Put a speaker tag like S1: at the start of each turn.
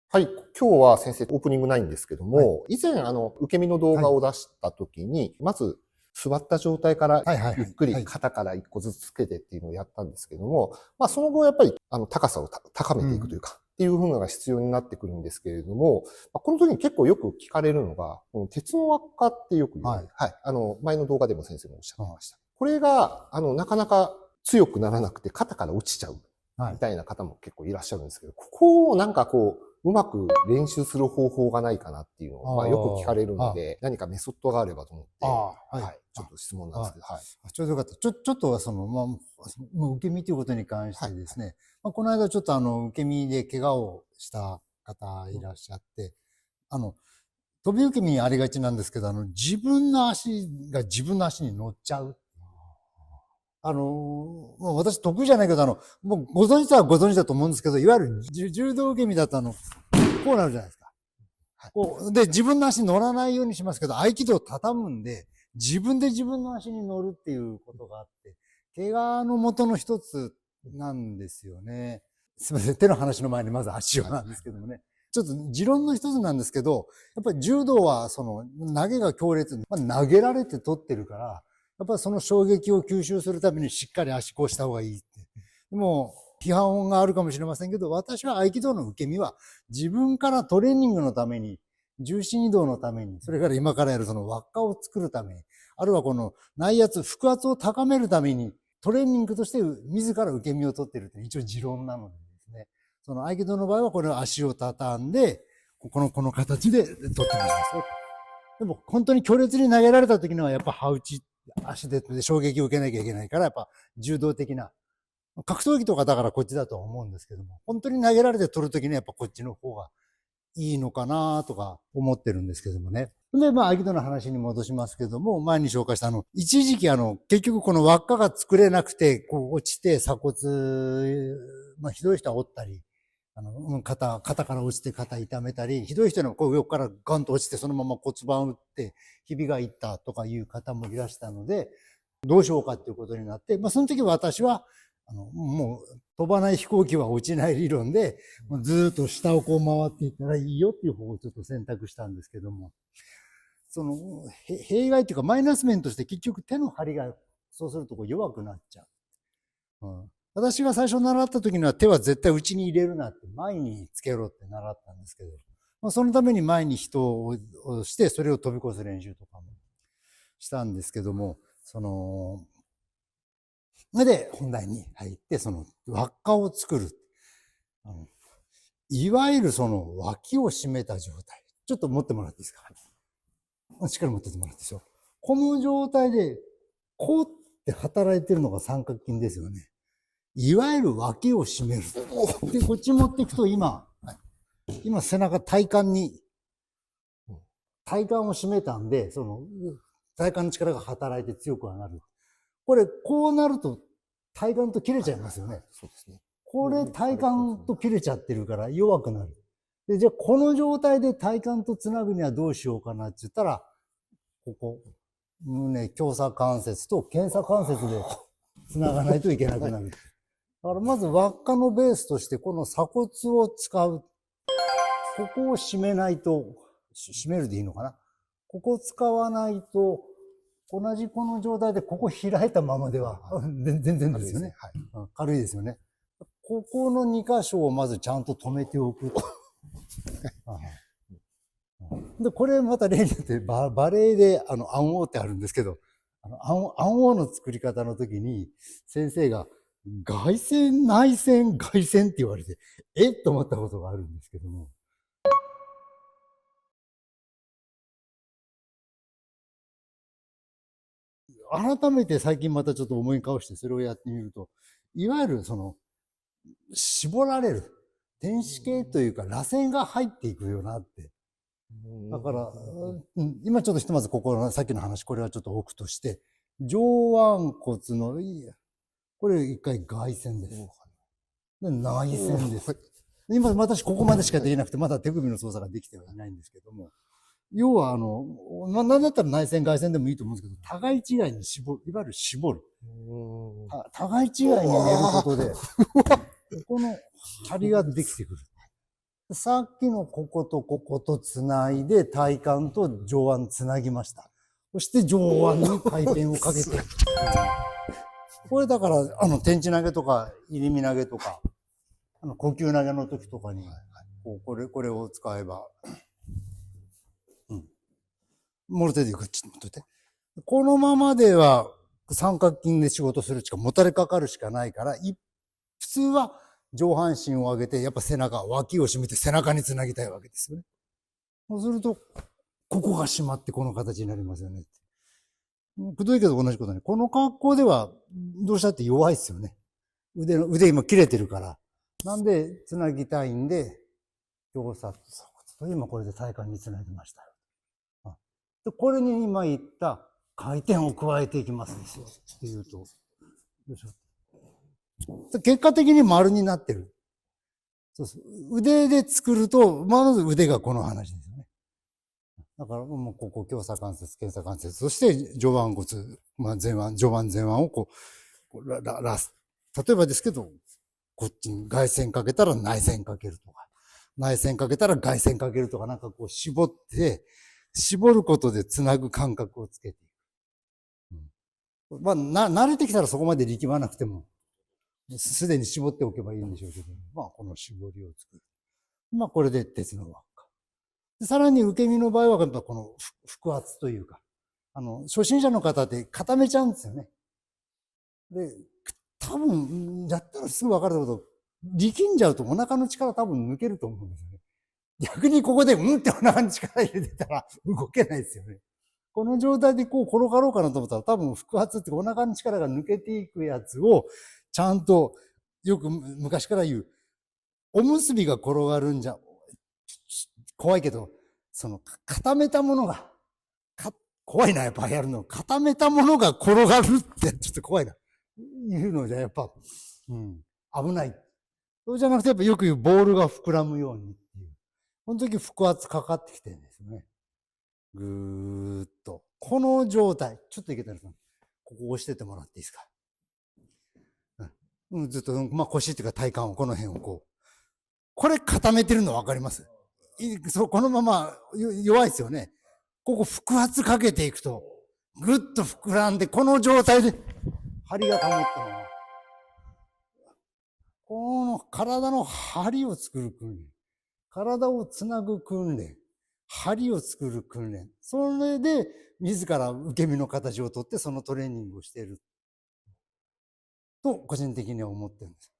S1: はい。今日は先生、オープニングないんですけども、以前、受け身の動画を出したときに、まず、座った状態から、ゆっくり肩から一個ずつつけてっていうのをやったんですけども、その後やっぱり、高さを高めていくというか、っていう風のが必要になってくるんですけれども、この時に結構よく聞かれるのが、この鉄の輪っかってよく言われる。はい。前の動画でも先生もおっしゃってました。これが、なかなか強くならなくて肩から落ちちゃう。みたいな方も結構いらっしゃるんですけど、ここをなんかこう、うまく練習する方法がないかなっていうのを、よく聞かれるので、何かメソッドがあればと思って、はい。ちょっと質問なんですけど、はい。
S2: ちょうどよかった。ちょっとは受け身ということに関してですね、この間ちょっと受け身で怪我をした方いらっしゃって、飛び受け身にありがちなんですけど、自分の足が自分の足に乗っちゃう。もう私得意じゃないけど、もうご存知はご存知だと思うんですけど、いわゆる柔道受け身だとこうなるじゃないですか。こうで、自分の足に乗らないようにしますけど、合気道を畳むんで、自分で自分の足に乗るっていうことがあって、怪我の元の一つなんですよね。すみません、手の話の前にまず足をなんですけどもね。ちょっと持論の一つなんですけど、やっぱり柔道は投げが強烈に、投げられて取ってるから、やっぱりその衝撃を吸収するためにしっかり足こうした方がいいって。でも、批判があるかもしれませんけど、私は合気道の受け身は自分からトレーニングのために、重心移動のために、それから今からやるその輪っかを作るために、あるいはこの内圧、腹圧を高めるために、トレーニングとして自ら受け身を取っているという一応持論なのでですね。その合気道の場合はこれを足を畳んで、この形で取ってみますよ。でも本当に強烈に投げられた時にはやっぱ歯打ち、足で衝撃を受けなきゃいけないから、やっぱ柔道的な、格闘技とかだからこっちだと思うんですけども、本当に投げられて取るときにはやっぱこっちの方がいいのかなとか思ってるんですけどもね。で、合気道の話に戻しますけども、前に紹介した一時期結局この輪っかが作れなくて、こう落ちて鎖骨、ひどい人は折ったり、肩から落ちて肩痛めたり、ひどい人はこう横からガンと落ちてそのまま骨盤打って、ひびがいったとかいう方もいらしたので、どうしようかっていうことになって、その時私は、もう飛ばない飛行機は落ちない理論で、ずっと下をこう回っていったらいいよっていう方をちょっと選択したんですけども、弊害っていうかマイナス面として結局手の張りがそうするとこう弱くなっちゃう。私が最初習った時には手は絶対内に入れるなって前につけろって習ったんですけど、そのために前に人をしてそれを飛び越す練習とかもしたんですけども、それで本題に入って、輪っかを作る。いわゆる脇を締めた状態。ちょっと持ってもらっていいですか？しっかり持っててもらっていいですよ。この状態で、こうって働いてるのが三角筋ですよね。いわゆる脇を締める。で、こっち持っていくと今背中体幹を締めたんで、体幹の力が働いて強くはなる。これ、こうなると体幹と切れちゃいますよね。
S1: そうですね。
S2: これ体幹と切れちゃってるから弱くなる。で、じゃあこの状態で体幹とつなぐにはどうしようかなって言ったら、ここ、胸、狭鎖関節と検査関節でつながないといけなくなる。だからまず輪っかのベースとしてこの鎖骨を使う。ここを締めないと、締めるでいいのかな。ここを使わないと、同じこの状態でここ開いたままでは全然ですよね。軽いですよね。ここの2箇所をまずちゃんと止めておく。で、これまた例によってバレエで暗号ってあるんですけど、暗号の作り方の時に先生が外旋、内旋、外旋って言われて、と思ったことがあるんですけども。改めて最近またちょっと思い返してそれをやってみると、いわゆる絞られる。電子系というか、螺旋が入っていくよなって。だから、今ちょっとひとまずここ、さっきの話、これはちょっと置くとして、上腕骨の、これ一回外旋です。で、内旋です。今私ここまでしかできなくて、まだ手首の操作ができてはいないんですけども、要はなんだったら内旋外旋でもいいと思うんですけど、互い違いにいわゆる絞る。互い違いに寝ることで、この張りができてくる。さっきのこことこことつないで体幹と上腕つなぎました。そして上腕に回転をかけて。これだから、天地投げとか、入身投げとか、呼吸投げの時とかに、これを使えば、モルテでいく、ちょっと待って。このままでは三角筋で仕事するしかもたれかかるしかないから、普通は上半身を上げて、やっぱ背中、脇を締めて背中につなぎたいわけですよね。そうすると、ここが締まってこの形になりますよね。くどいけど同じことね。この格好では、どうしたって弱いですよね。腕今切れてるから。なんで、つなぎたいんで、強鎖と今これで体幹につなぎましたよ。で、これに今言った回転を加えていきますですよ。っていうと。よいしょ。結果的に丸になってる。そうそう。腕で作ると、まず腕がこの話ですよね。だからもうここ、強鎖関節、検査関節、そして上腕骨、前腕、上腕前腕を例えばですけど、こっちに外旋かけたら内旋かけるとか、内旋かけたら外旋かけるとか、なんかこう絞って、絞ることでつなぐ感覚をつけていく。まあ、慣れてきたらそこまで力まなくても、すでに絞っておけばいいんでしょうけど、まあ、この絞りを作る。まあ、これで鉄の輪っか。さらに受け身の場合は、この腹圧というか、初心者の方って固めちゃうんですよね。で、多分、やったらすぐ分かること、力んじゃうとお腹の力多分抜けると思うんですよね。逆にここで、ってお腹に力入れてたら動けないですよね。この状態でこう転がろうかなと思ったら多分腹圧ってお腹の力が抜けていくやつを、ちゃんと、よく昔から言う、おむすびが転がるんじゃ、怖いけど、固めたものが、怖いな、やっぱやるの。固めたものが転がるってちょっと怖いな。いうのじゃやっぱ、危ない。そうじゃなくてやっぱよく言うボールが膨らむようにっていう。この時腹圧かかってきてるんですよね。ぐーっと。この状態。ちょっといけたら、ここ押しててもらっていいですか。ずっと、まあ腰っていうか体幹をこの辺をこう。これ固めてるの分かります？このまま弱いですよね。ここ腹圧かけていくと、ぐっと膨らんで、この状態で、張りが保ったまま。この体の張りを作る訓練。体をつなぐ訓練。張りを作る訓練。それで、自ら受け身の形をとって、そのトレーニングをしている。と、個人的には思ってるんです。